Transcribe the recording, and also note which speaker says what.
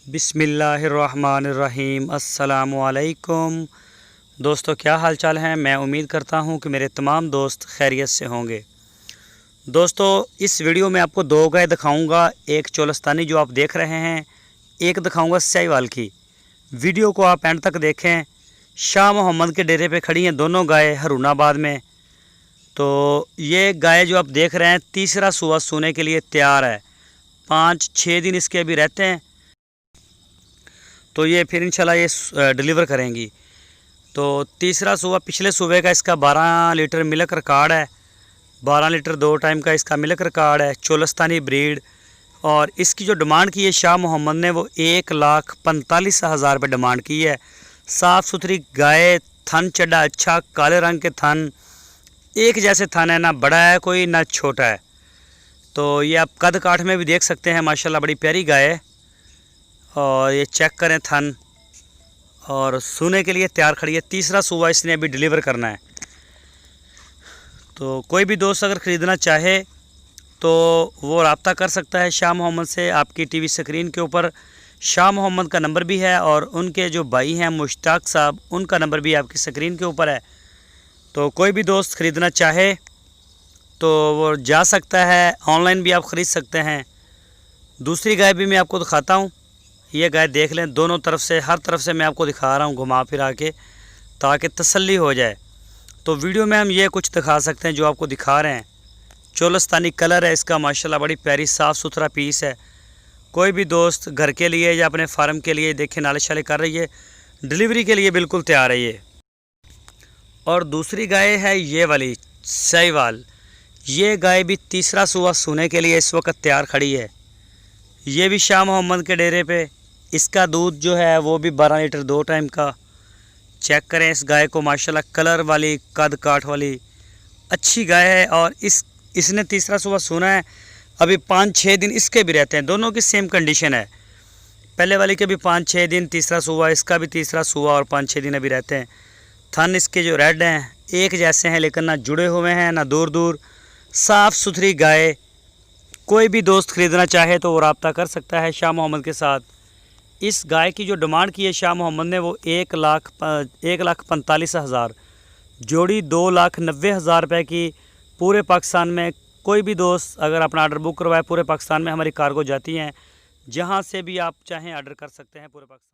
Speaker 1: बिस्मिल्लाहिर्रहमानिर्रहीम। अस्सलामुअलैकुम दोस्तों, क्या हाल चाल हैं। मैं उम्मीद करता हूं कि मेरे तमाम दोस्त खैरियत से होंगे। दोस्तों, इस वीडियो में आपको दो गाय दिखाऊंगा। एक चोलस्तानी जो आप देख रहे हैं, एक दिखाऊंगा साहिवाल की। वीडियो को आप एंड तक देखें। शाह मोहम्मद के डेरे पे खड़ी हैं दोनों गाय हरूनाबाद में। तो ये गाय जो आप देख रहे हैं, तीसरा सूआ सूने के लिए तैयार है। 5-6 दिन इसके अभी रहते हैं, तो ये फिर इंशाल्लाह ये डिलीवर करेंगी। तो तीसरा सूबा, पिछले सूबे का इसका 12 लीटर मिल्क रिकॉर्ड है। 12 लीटर 2 टाइम का इसका मिल्क रिकॉर्ड है। चोलस्तानी ब्रीड। और इसकी जो डिमांड की है शाह मोहम्मद ने, वो 1,45,000 रुपये डिमांड की है। साफ़ सुथरी गाय, थन चड्डा अच्छा, काले रंग के थन, एक जैसे थन है, ना बड़ा है कोई ना छोटा है। तो ये आप कद काठ में भी देख सकते हैं, माशाल्लाह बड़ी प्यारी गाय है। और ये चेक करें थन, और सूने के लिए तैयार खड़ी है। तीसरा सूबा इसने अभी डिलीवर करना है। तो कोई भी दोस्त अगर ख़रीदना चाहे तो वो रब्ता कर सकता है शाह मोहम्मद से। आपकी टीवी स्क्रीन के ऊपर शाह मोहम्मद का नंबर भी है, और उनके जो भाई हैं मुश्ताक साहब, उनका नंबर भी आपकी स्क्रीन के ऊपर है। तो कोई भी दोस्त ख़रीदना चाहे तो वो जा सकता है। ऑनलाइन भी आप ख़रीद सकते हैं। दूसरी गाय भी मैं आपको दिखाता हूँ। ये गाय देख लें, दोनों तरफ से, हर तरफ से मैं आपको दिखा रहा हूँ घुमा फिरा के, ताकि तसल्ली हो जाए। तो वीडियो में हम ये कुछ दिखा सकते हैं जो आपको दिखा रहे हैं। चोलस्तानी कलर है इसका, माशाल्लाह बड़ी प्यारी साफ़ सुथरा पीस है। कोई भी दोस्त घर के लिए या अपने फार्म के लिए देखे नाले शाले कर रही है, डिलीवरी के लिए बिल्कुल तैयार है ये। और दूसरी गाय है ये वाली साहिवाल। ये गाय भी तीसरा सूबा सूने के लिए इस वक्त तैयार खड़ी है। ये भी शाह मोहम्मद के डेरे पे। इसका दूध जो है वो भी 12 लीटर 2 टाइम का। चेक करें इस गाय को, माशाल्लाह कलर वाली, कद काठ वाली अच्छी गाय है। और इसने तीसरा सूबा सूना है। अभी 5-6 दिन इसके भी रहते हैं। दोनों की सेम कंडीशन है। पहले वाली के भी 5-6 दिन तीसरा सूबा, इसका भी तीसरा सूबा, और 5-6 दिन अभी रहते हैं। थन इसके जो रेड हैं एक जैसे हैं, लेकिन ना जुड़े हुए हैं ना दूर दूर। साफ़ सुथरी गाय। कोई भी दोस्त ख़रीदना चाहे तो वो रब्ता कर सकता है शाह मोहम्मद के साथ। इस गाय की जो डिमांड की है शाह मोहम्मद ने, वो 1,45,000, जोड़ी 2,90,000 रुपये की। पूरे पाकिस्तान में कोई भी दोस्त अगर अपना आर्डर बुक करवाए, पूरे पाकिस्तान में हमारी कार्गो जाती हैं। जहां से भी आप चाहें आर्डर कर सकते हैं पूरे पाकिस्तान।